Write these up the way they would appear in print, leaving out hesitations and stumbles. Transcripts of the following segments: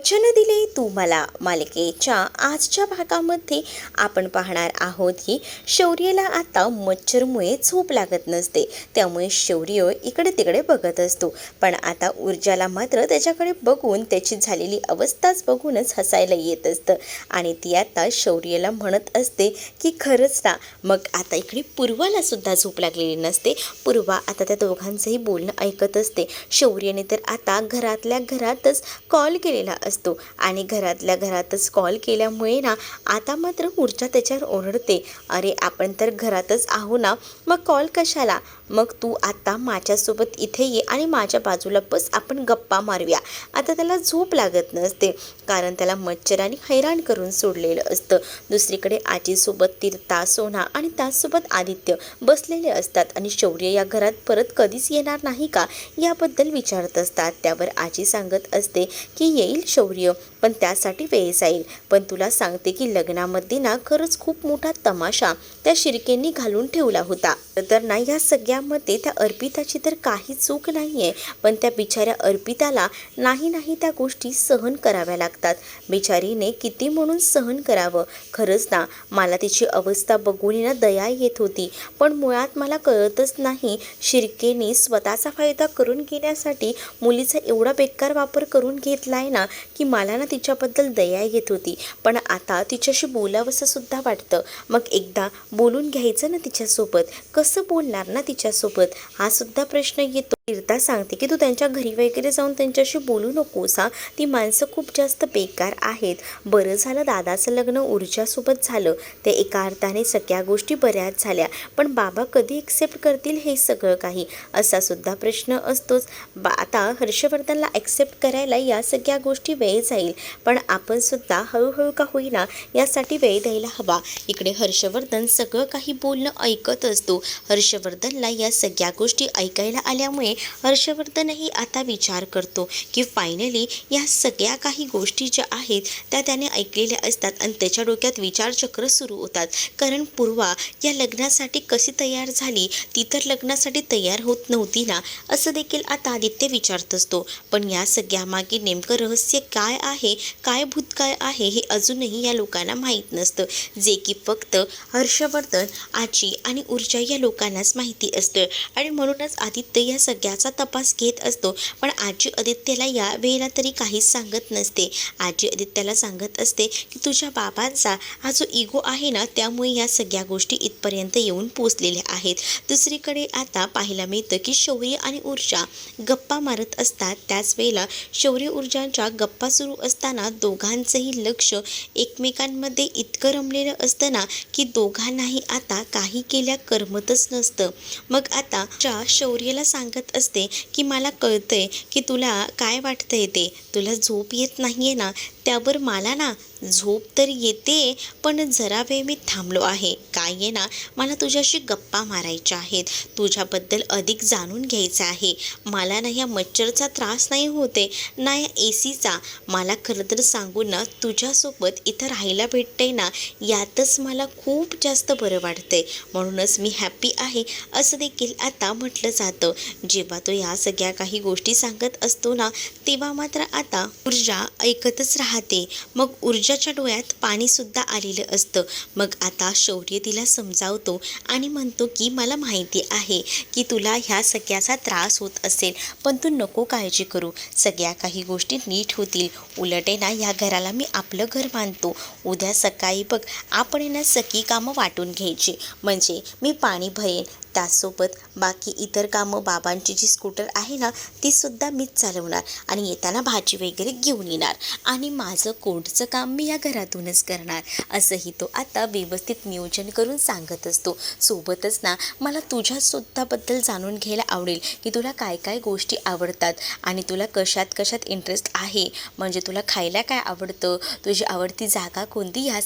वचन दिले तू मला मालिकेच्या आजच्या भागामध्ये आपण पाहणार आहोत की शौर्यला आता मच्छरमुळे झोप लागत नसते, त्यामुळे शौर्य इकडे तिकडे बघत असतो. पण आता ऊर्जाला मात्र त्याच्याकडे बघून त्याची झालेली अवस्थाच बघूनच हसायला येत असतं आणि ती आता शौर्यला म्हणत असते की खरंच ना. मग आता इकडे पूर्वाला सुद्धा झोप लागलेली नसते. पूर्वा आता त्या दोघांचंही बोलणं ऐकत असते. शौर्यने तर आता घरातल्या घरातच कॉल केलेला असतो आणि घरातल्या घरातच कॉल केल्यामुळे ना आता मात्र ऊर्जा त्याच्यावर ओरडते, अरे आपण तर घरातच आहो ना, मग कॉल कशाला? मग तू आता माझ्यासोबत इथे ये आणि माझ्या बाजूला बस, आपण गप्पा मारूया. आता त्याला झोप लागत नसते कारण त्याला मच्छराने हैराण करून सोडलेलं असतं. दुसरीकडे आजीसोबत तीर्था, सोना आणि त्याचसोबत आदित्य बसलेले असतात आणि शौर्य या घरात परत कधीच येणार नाही का याबद्दल विचारत असतात. त्यावर आजी सांगत असते की येईल शौर्य, पण त्यासाठी वेळ जाईल. पण तुला सांगते की लग्नामध्ये ना खरंच खूप मोठा तमाशा त्या शिर्केंनी घालून ठेवला होता. तर ना या सगळ्यामध्ये त्या अर्पिताची तर काही चूक नाही आहे, पण त्या बिचाऱ्या अर्पिताला नाही त्या गोष्टी सहन कराव्या लागतात. बिचारीने किती म्हणून सहन करावं. खरंच ना मला तिची अवस्था बघून ना दया येत होती, पण मुळात मला कळतच नाही शिर्केने स्वतःचा फायदा करून घेण्यासाठी मुलीचा एवढा बेकार वापर करून घेतलाय ना की मला ना तिच्याबद्दल दया येत होती, पण आता तिच्याशी बोलावंसं सुद्धा वाटतं. मग एकदा बोलून घ्यायचं ना तिच्यासोबत. कसं बोलणार ना तिच्यासोबत हा सुद्धा प्रश्न येतो. तीर्था सांगते की तू त्यांच्या घरी वगैरे जाऊन त्यांच्याशी बोलू नकोस हा, ती माणसं खूप जास्त बेकार आहेत. बरं झालं दादाचं लग्न ऊर्जासोबत झालं, ते एका अर्थाने सगळ्या गोष्टी बऱ्याच झाल्या, पण बाबा कधी एक्सेप्ट करतील हे सगळं काही, असा सुद्धा प्रश्न असतोच. आता हर्षवर्धनला ॲक्सेप्ट करायला या सगळ्या गोष्टी वेळ जाईल, पण आपण सुद्धा हळूहळू का होईना यासाठी वेळ द्यायला हवा. इकडे हर्षवर्धन सगळं काही बोलणं ऐकत असतो. हर्षवर्धनला या सगळ्या गोष्टी ऐकायला आल्यामुळे हर्षवर्धनही आता विचार करतो की फायनली या सगळ्या काही गोष्टी ज्या आहेत त्या त्याने ऐकलेल्या असतात आणि त्याच्या डोक्यात विचारचक्र सुरू होतात. कारण पूर्वा या लग्नासाठी कशी तयार झाली, ती तर लग्नासाठी तयार होत नव्हती ना, असं देखील आता आदित्य विचारत असतो. पण या सगळ्यामागे नेमकं रहस्य काय आहे, काय भूतकाळ आहे हे अजूनही या लोकांना माहीत नसतं, जे की फक्त हर्षवर्धन, आजी आणि ऊर्जा या लोकांनाच माहिती असतं. आणि म्हणूनच आदित्य या सगळ्याचा तपास घेत असतो. पण आजी आदित्यला या वेळेला तरी काहीच सांगत नसते. आजी आदित्यला सांगत असते की तुझ्या बाबांचा हा जो इगो आहे ना, त्यामुळे या सगळ्या गोष्टी इथपर्यंत येऊन पोचलेल्या आहेत. दुसरीकडे आता पाहायला मिळतं की शौर्य आणि ऊर्जा गप्पा मारत असतात. त्याच वेळेला शौर्य ऊर्जांच्या गप्पा सुरू असताना दोघांचंही लक्ष एकमेकांमध्ये इतकं रमलेलं असतं ना की दोघांनाही आता काही केल्या करमतच नसतं. मग आता शौर्यला सांगत असते की मला कळतंय की तुला काय वाटतंय, ते तुला झोप येत नाहीये ना, त्यावर मला ना झोप तर येते, पण जरा वेळ मी थांबलो आहे. काय आहे ना, मला तुझ्याशी गप्पा मारायच्या आहेत, तुझ्याबद्दल अधिक जाणून घ्यायचं आहे. मला ना या मच्छरचा त्रास नाही होते ना या एसीचा. मला खरं तर सांगू ना, तुझ्यासोबत इथं राहायला भेटतंय ना, यातच मला खूप जास्त बरं वाटतंय. म्हणूनच मी हॅप्पी आहे असं देखील आता म्हटलं जातं. जेव्हा तो या सगळ्या काही गोष्टी सांगत असतो ना, तेव्हा मात्र आता ऊर्जा ऐकतच राहते. मग ऊर्जाच्या डोळ्यात पाणीसुद्धा आलेलं असतं. मग आता शौर्य तिला समजावतो आणि म्हणतो की मला माहिती आहे की तुला ह्या सगळ्याचा त्रास होत असेल, पण तू नको काळजी करू, सगळ्या काही गोष्टी नीट होतील. उलट ना या घराला मी आपलं घर मानतो. उद्या सकाळी बघ, आपण ना सगळी कामं वाटून घ्यायची, म्हणजे मी पाणी भरेन, त्याचसोबत बाकी इतर कामं, बाबांची जी स्कूटर आहे ना तीसुद्धा मीच चालवणार आणि येताना भाजी वगैरे घेऊन येणार आणि माझं कोर्टचं काम मी या घरातूनच करणार, असंही तो आता व्यवस्थित नियोजन करून सांगत असतो. सोबतच ना मला तुझ्यासुद्धाबद्दल जाणून घ्यायला आवडेल की तुला काय काय गोष्टी आवडतात आणि तुला कशात इंटरेस्ट आहे, म्हणजे तुला खायला काय आवडतं, तुझी आवडती जागा कोणती, ह्या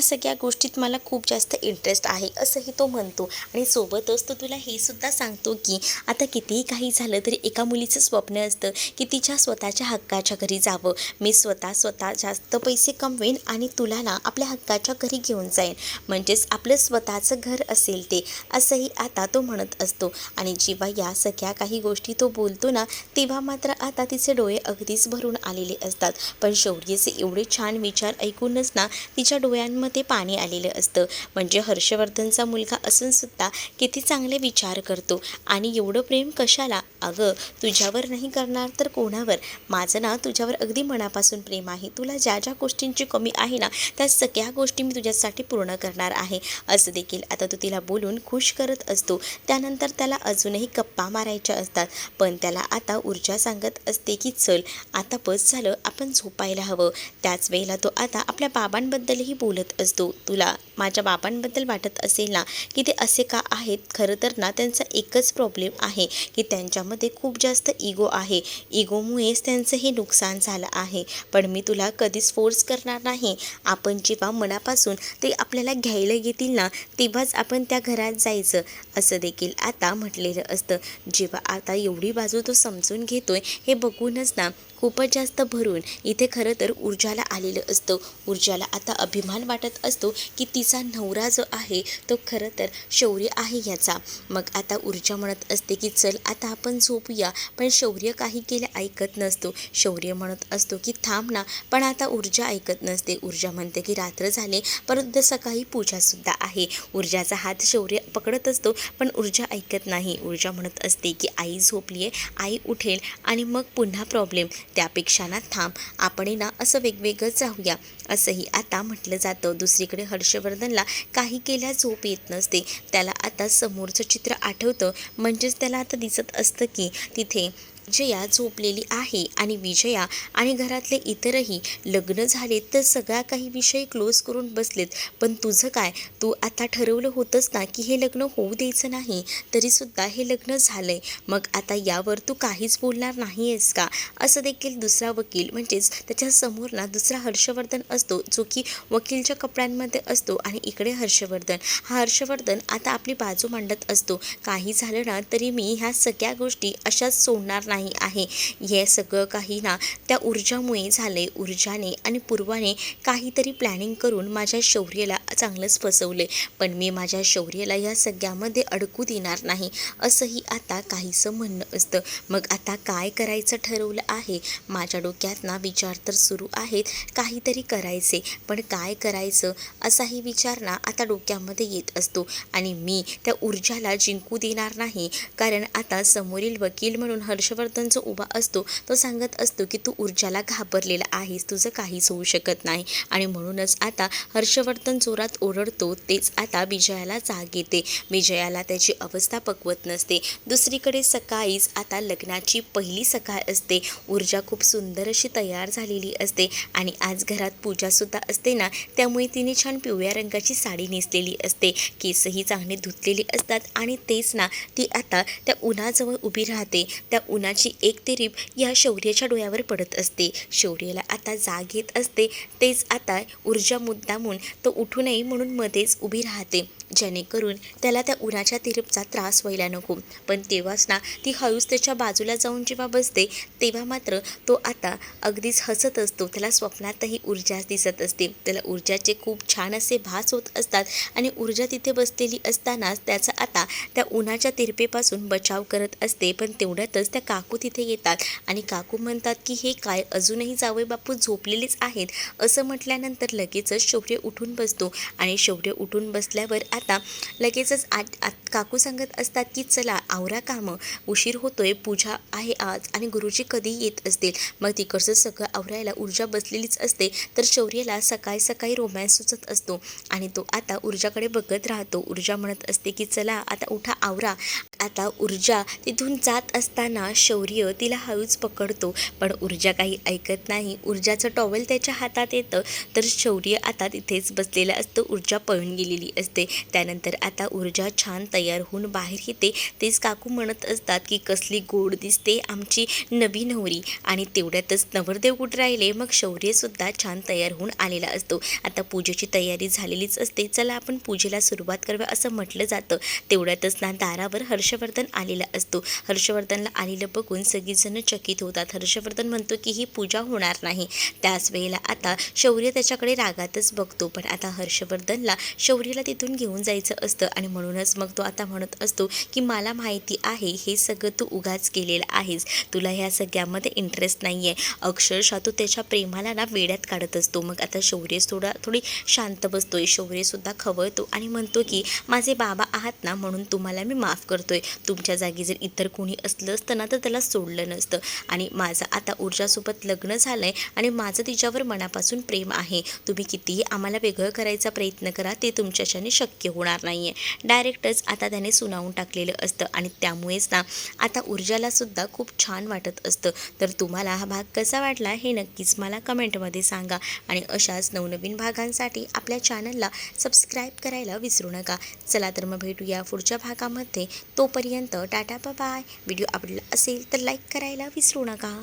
सगळ्या गोष्टीत मला खूप जास्त इंटरेस्ट आहे, असंही तो म्हणतो. आणि सोबतच तो तुला हे सुद्धा सांगतो की आता कितीही काही झालं तरी एका मुलीचं स्वप्न असतं की तिच्या स्वतःच्या हक्काच्या घरी जावं. मी स्वतः जास्त पैसे कमवेन आणि तुला ना आपल्या हक्काच्या घरी घेऊन जाईन, म्हणजेच आपलं स्वतःचं घर असेल ते, असंही आता तो म्हणत असतो. आणि जेव्हा या सगळ्या काही गोष्टी तो बोलतो ना, तेव्हा मात्र आता तिचे डोळे अगदीच भरून आलेले असतात. पण शौर्यचे एवढे छान विचार ऐकूनच ना तिच्या डोळ्यांमध्ये पाणी आलेलं असतं. म्हणजे हर्षवर्धनचा मुलगा असून सुद्धा किती चांगले विचार करतो आणि एवढं प्रेम कशाला? अगं तुझ्यावर नाही करणार तर कोणावर? माझं ना तुझ्यावर अगदी मनापासून प्रेम आहे. तुला ज्या ज्या गोष्टींची कमी आहे ना त्या सगळ्या गोष्टी मी तुझ्यासाठी पूर्ण करणार आहे, असं देखील आता तो तिला बोलून खुश करत असतो. त्यानंतर त्याला अजूनही गप्पा मारायच्या असतात, पण त्याला आता ऊर्जा सांगत असते की चल आता बस झालं, आपण झोपायला हवं. त्याच वेळेला तो आता आपल्या बाबांबद्दलही बोलत असतो. तुला माझ्या बाबांबद्दल वाटत असेल ना की ते असे का आहेत? खरं तर ना त्यांचा एकच प्रॉब्लेम आहे की त्यांच्यामध्ये खूप जास्त इगो आहे. इगोमुळेच त्यांचं हे नुकसान झालं आहे. पण मी तुला कधीच फोर्स करणार नाही. आपण जेव्हा मनापासून ते आपल्याला घ्यायला येतील ना तेव्हाच आपण त्या घरात जायचं, असं देखील आता म्हटलेलं असतं. जेव्हा आता एवढी बाजू तो समजून घेतोय हे बघूनच ना खूपच जास्त भरून इथे खरं तर ऊर्जाला आलेलं असतं. ऊर्जाला आता अभिमान वाटत असतो की तिचा नवरा जो आहे तो खरं तर शौर्य आहे याचा. मग आता ऊर्जा म्हणत असते की चल आता आपण झोपूया, पण शौर्य काही केले ऐकत नसतो. शौर्य म्हणत असतो की थांब ना, पण आता ऊर्जा ऐकत नसते. ऊर्जा म्हणते की रात्र झाले परंतु सकाळी पूजासुद्धा आहे. ऊर्जाचा हात शौर्य पकडत असतो पण ऊर्जा ऐकत नाही. ऊर्जा म्हणत असते की आई झोपली आहे, आई उठेल आणि मग पुन्हा प्रॉब्लेम, त्यापेक्षा ना थांब आपण ना असं वेगवेगळंच राहूया, असंही आता म्हटलं जातं. दुसरीकडे हर्षवर्धनला काही केल्या झोप येत नसते. त्याला आता समोरचं चित्र आठवतं, म्हणजेच त्याला आता दिसत असतं की तिथे विजया झोपलेली आहे आणि विजया आणि घरातले इतरही लग्न झाले तर सगळा काही विषय क्लोज करून बसलेत. पण तुझं काय? तू आता ठरवलं होतंस ना की हे लग्न होऊ द्यायचं नाही, तरीसुद्धा हे लग्न झालंय. मग आता यावर तू काहीच बोलणार नाही आहेस का? असं देखील दुसरा वकील, म्हणजेच त्याच्यासमोर ना दुसरा हर्षवर्धन असतो जो की वकीलच्या कपड्यांमध्ये असतो आणि इकडे हर्षवर्धन. हा हर्षवर्धन आता आपली बाजू मांडत असतो. काही झालं ना तरी मी ह्या सगळ्या गोष्टी अशाच सोडणार नाही आहे. हे सगळं काही ना त्या ऊर्जामुळे झाले. ऊर्जाने आणि पूर्वाने काहीतरी प्लॅनिंग करून माझ्या शौर्यला चांगलंच फसवले, पण मी माझ्या शौर्यला या सगळ्यामध्ये अडकू देणार नाही, असंही आता काहीसं म्हणणं असतं. मग आता काय करायचं ठरवलं आहे? माझ्या डोक्यात ना विचार तर सुरू आहेत काहीतरी करायचे, पण काय करायचं असाही विचार ना आता डोक्यामध्ये येत असतो. आणि मी त्या ऊर्जाला जिंकू देणार नाही, कारण आता समोरील वकील म्हणून हर्षवर्धन जो उभा असतो तो सांगत असतो की तू ऊर्जाला घाबरलेला आहेस, तुझं काहीच होऊ शकत नाही. आणि म्हणूनच आता हर्षवर्धन जोरात ओरडतो. तेच आता विजयाला जाग येते. विजयाला त्याची अवस्था पकवत नसते. दुसरीकडे सकाळीच आता लग्नाची पहिली सकाळ असते. ऊर्जा खूप सुंदर अशी तयार झालेली असते आणि आज घरात पूजासुद्धा असते ना, त्यामुळे तिने छान पिवळ्या रंगाची साडी नेसलेली असते. केसही चांगले धुतलेली असतात आणि तेच ना ती आता त्या उन्हाजवळ उभी राहते. त्या उन्हाची एक तिरीप या शौर्याच्या डोळ्यावर पडत असते. शौर्याला आता जाग येत असते. तेच आता ऊर्जा मुद्दामून तो उठू नये म्हणून मध्येच उभी राहते, जेणेकरून त्याला त्या उन्हाच्या तिरपचा त्रास व्हायला नको. पण तेव्हाच ना ती हळूच त्याच्या बाजूला जाऊन जेव्हा बसते तेव्हा मात्र तो आता अगदीच हसत असतो. त्याला स्वप्नातही ऊर्जाच दिसत असते. त्याला ऊर्जाचे खूप छान असे भास होत असतात आणि ऊर्जा तिथे बसलेली असतानाच त्याचा आता त्या उन्हाच्या तिरपेपासून बचाव करत असते. पण तेवढ्यातच त्या काकू तिथे येतात आणि काकू म्हणतात की हे काय, अजूनही जावई बापू झोपलेलेच आहेत, असं म्हटल्यानंतर लगेचच शौर्य उठून बसतो. आणि शौर्य उठून बसल्यावर आता लगेचच काकू सांगत असतात की चला आवरा कामं, उशीर होतोय, पूजा आहे आज आणि गुरुजी कधी येत असतील. मग तिकडचं सगळं आवरायला ऊर्जा बसलेलीच असते. तर शौर्यला सकाळी सकाळी रोमॅन्स सुचत असतो आणि तो आता ऊर्जाकडे बघत राहतो. ऊर्जा म्हणत असते की चला आता उठा आवरा. आता ऊर्जा तिथून जात असताना शौर्य तिला हळूच पकडतो, पण ऊर्जा काही ऐकत नाही. ऊर्जाचं टॉवेल त्याच्या हातात येतं तर शौर्य आता तिथेच बसलेला असतो. ऊर्जा पळून गेलेली असते. त्यानंतर आता ऊर्जा छान तयार होऊन बाहेर येते तेच काकू म्हणत असतात की कसली गोड दिसते आमची नवी नवरी. आणि तेवढ्यातच नवरदेव कुठे राहिले, मग शौर्यसुद्धा छान तयार होऊन आलेला असतो. आता पूजेची तयारी झालेलीच असते. चला आपण पूजेला सुरुवात करूया असं म्हटलं जातं. तेवढ्यातच ना दारावर हर्षवर्धन आलेला असतो. हर्षवर्धनला आलेलं बघून सगळीजण चकित होतात. हर्षवर्धन म्हणतो की ही पूजा होणार नाही. त्याच वेळेला आता शौर्य त्याच्याकडे रागातच बघतो. पण आता हर्षवर्धनला शौर्यला तिथून घेऊन जायचं असतं आणि म्हणूनच मग तो आता म्हणत असतो की मला माहिती आहे हे सगळं तू उगाच केलेलं आहेस, तुला ह्या सगळ्यामध्ये इंटरेस्ट नाही आहे. अक्षरशः तो त्याच्या प्रेमाला ना वेड्यात काढत असतो. मग आता शौर्य थोडी शांत बसतोय. शौर्यसुद्धा खवळतो आणि म्हणतो की माझे बाबा आहात ना, म्हणून तुम्हाला मी माफ करतोय. तुमच्या जागी जर इतर कोणी असलं असतं ना तर त्याला सोडलं नसतं. आणि माझं आता ऊर्जासोबत लग्न झालं आहे आणि माझं तिच्यावर मनापासून प्रेम आहे. तुम्ही कितीही आम्हाला वेगळं करायचा प्रयत्न करा, ते तुमच्याच्याने शक्य होणार नाही आहे. डायरेक्टच आता त्याने सुनावून टाकलेलं असतं आणि त्यामुळेच ना आता ऊर्जालासुद्धा खूप छान वाटत असतं. तर तुम्हाला हा भाग कसा वाटला हे नक्कीच मला कमेंटमध्ये सांगा आणि अशाच नवनवीन भागांसाठी आपल्या चॅनलला सबस्क्राईब करायला विसरू नका. चला तर मग भेटूया पुढच्या भागामध्ये. तोपर्यंत टाटा बाय. व्हिडिओ आवडला असेल तर लाईक करायला विसरू नका.